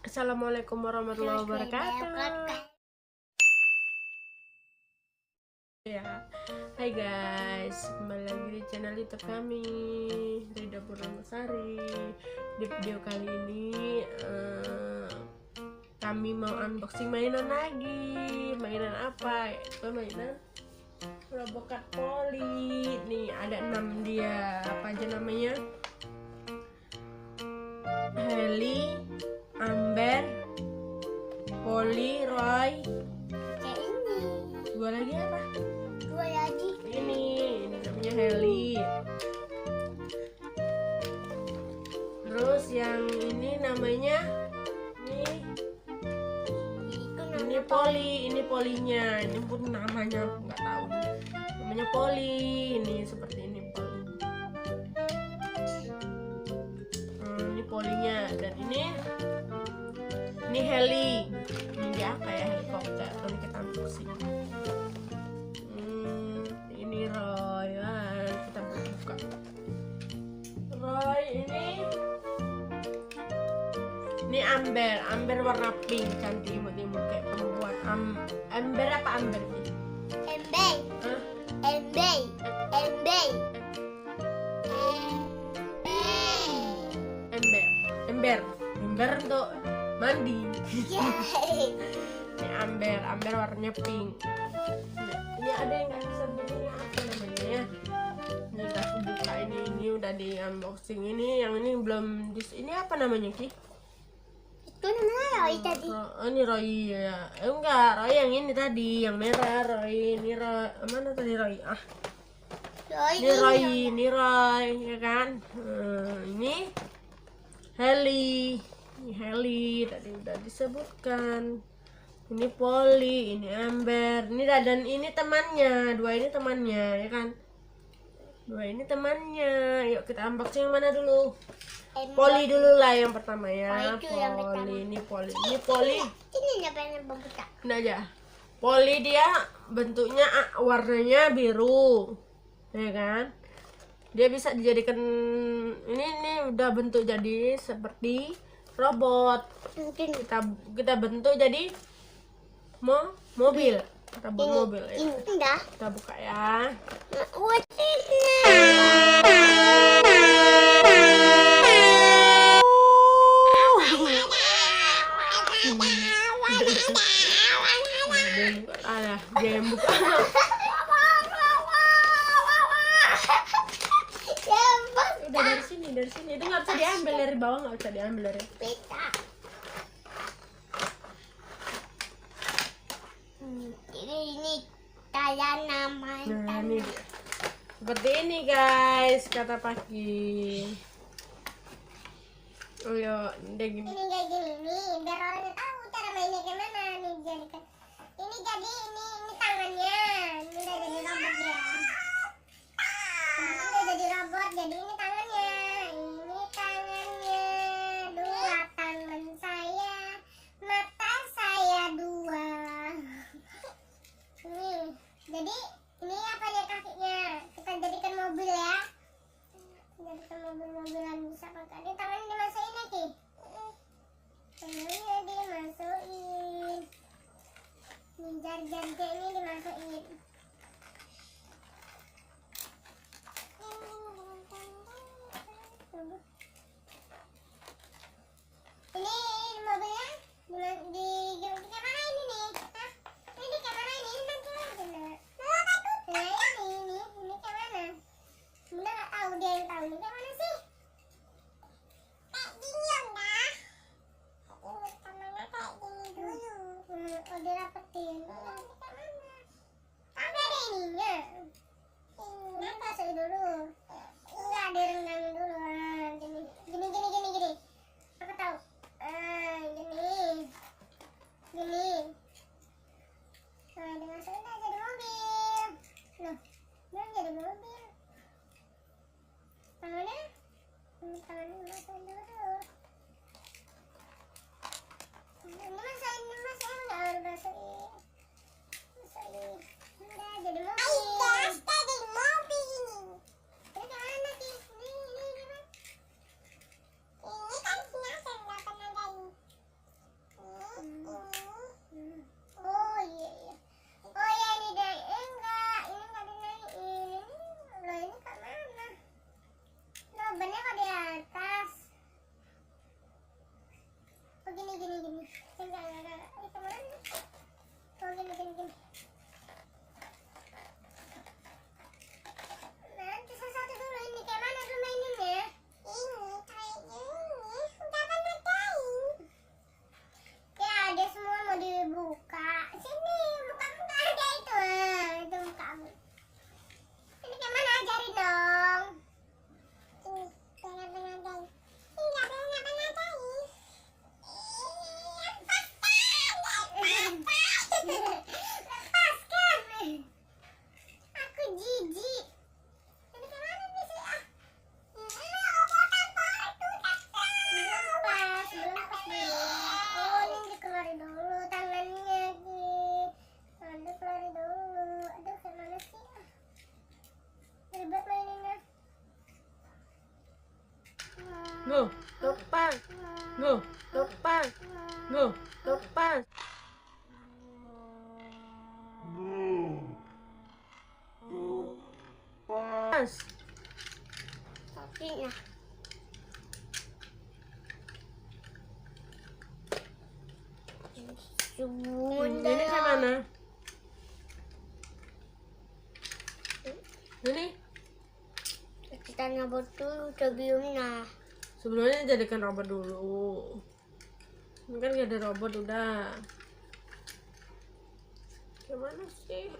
Assalamualaikum warahmatullahi wabarakatuh. Ya, hai guys, kembali lagi di channel YouTube kami, Rida Purnamasari. Di video kali ini kami mau unboxing mainan lagi. Mainan apa? Itu mainan Robocat Polly. Nih ada 6 dia. Apa aja namanya? Heli, Amber, Polly, Roy. Kayak ini. Dua lagi apa? Dua lagi. Ini namanya Heli. Terus yang ini namanya ini Polly, ini Polinya. Ini pun namanya aku nggak tahu. Namanya Polly. Ini seperti ini Polly. Ini Polinya dan ini Heli. Ini dia kayak helikopter. Nanti kita unboxing. Ini Roy. Kita buka. Roy ini Amber warna pink, cantik imut-imut kayak perempuan. Amber apa Amber nih? Embay. Hah? Embay. Embay. Ember untuk mandi. Yeay. Ini Amber warnanya pink. Ini ada yang nggak bisa begini apa namanya ya? Ini udah aku buka ini udah di unboxing ini. Yang ini belum ini apa namanya Ki? Itu namanya Roy tadi. Ini Roy ya. Enggak, Roy yang ini tadi, yang merah Roy. Ini Roy. Mana tadi Roy? Roy Ini Roy, ya kan? Ini Heli. Ini Heli tadi udah disebutkan. Ini Polly, ini Amber. Ini dan ini temannya. Dua ini temannya, ya kan? Dua ini temannya. Yuk kita unboxing yang mana dulu? Polly dulu lah yang pertama ya. Ini Polly. Ini apa yang membuka? Ini aja. Polly dia bentuknya warnanya biru, ya kan? Dia bisa dijadikan ini udah bentuk jadi seperti robot. Mungkin Kita bentuk jadi mobil. Kita buat mobil ya. ini enggak. Kita buka ya. Ada dia yang buka. Udah dari sini itu nggak bisa diambil dari bawah, nggak bisa diambil dari. Pita. Ini kayak namanya. Nah ini dia. Seperti ini guys kata Paki. Oh ya, udah gini. Ini kayak gini nih, biar orang tahu cara mainnya gimana nih jadikan. Ini jadi ini tangannya. Ini udah jadi robot ya. Ini udah jadi robot, jadi ini tangannya. Ini tangannya. Dua tangan saya, mata saya dua. Nih, jadi ini apa ya kakinya? Kita jadikan mobil ya. Jadikan mobil-mobilan bisa pakai. Ini tangannya dimasukin lagi. Tangannya dimasukin. Ini jar-jarnya ini dimasukin. lepas dulu. Oh, ini dikeluarin dulu tangannya, Ki. Dikeluarin dulu. Aduh, gimana sih? Ribet maininnya. Go, lepas. Go, lepas. Go, lepas. Pas. Kakinya. Ini ke mana? Ini Kita nyabut dulu sebelumnya. sebelumnya jadikan robot dulu. Ini kan gak ada robot udah. Gimana sih?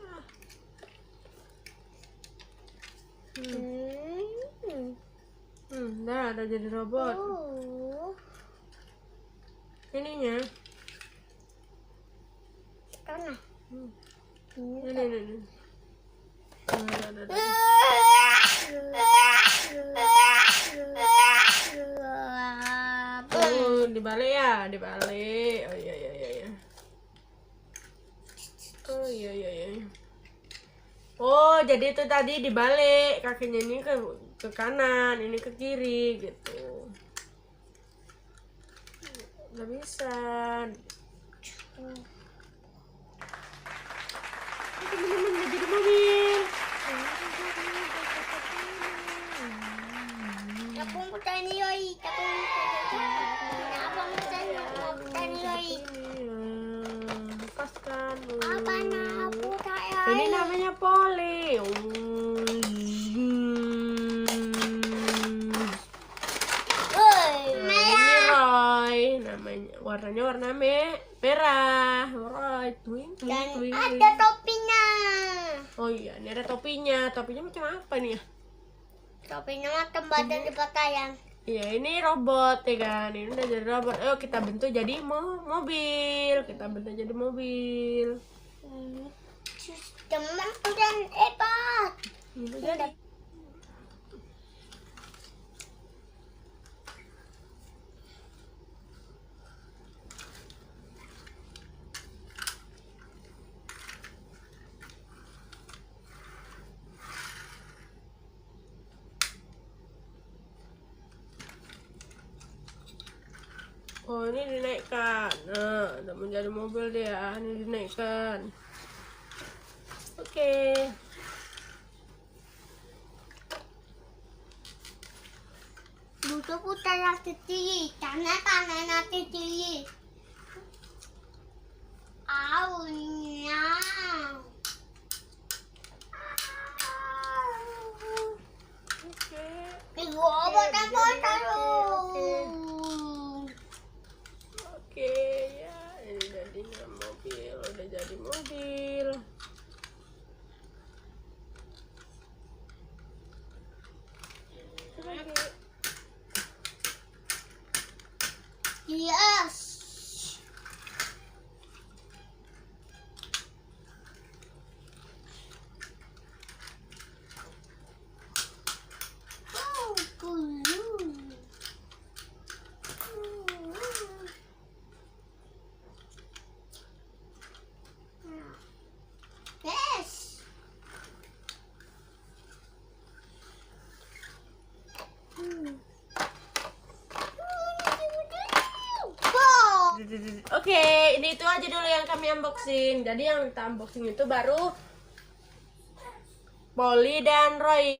Dah ada jadi robot. Ininya. Sana. Ini. Ada. Oh, dibalik ya, dibalik. Oh iya. Oh iya. Oh, jadi itu tadi dibalik, kakinya ini ke kanan, ini ke kiri gitu. Nggak bisa. Teman-teman nggak jadi mobil. Tapong ko tayo ni Yoy. Tapong ko tayo ni Yoy. Lepaskan. Apa na po tayo? Ini namanya Polly. Ini Roy. Namanya warnanya warna merah. Roy, twing. Dan ada topinya. Oh iya, ini ada topinya. Topinya macam apa nih ya? Topinya macam badan di pakaian. Iya, ini robot ya kan. Ini udah jadi robot. Ayo kita bentuk jadi mobil. Kita bentuk jadi mobil. Teman udah hebat. Ini jadi. Oh, ini dinaikkan. Nah, udah menjadi mobil dia. Ini dinaikkan. Oke. Butuh putar nanti tinggi. Tanah nanti tinggi. Aunya. Oke. Ibu obat apa taruh? Oke, ya. Ini jadinya mobil. Udah jadi mobil. Yes. Oh, blue. Yes. Oke, ini itu aja dulu yang kami unboxing. Jadi yang kita unboxing itu baru Polly dan Roy.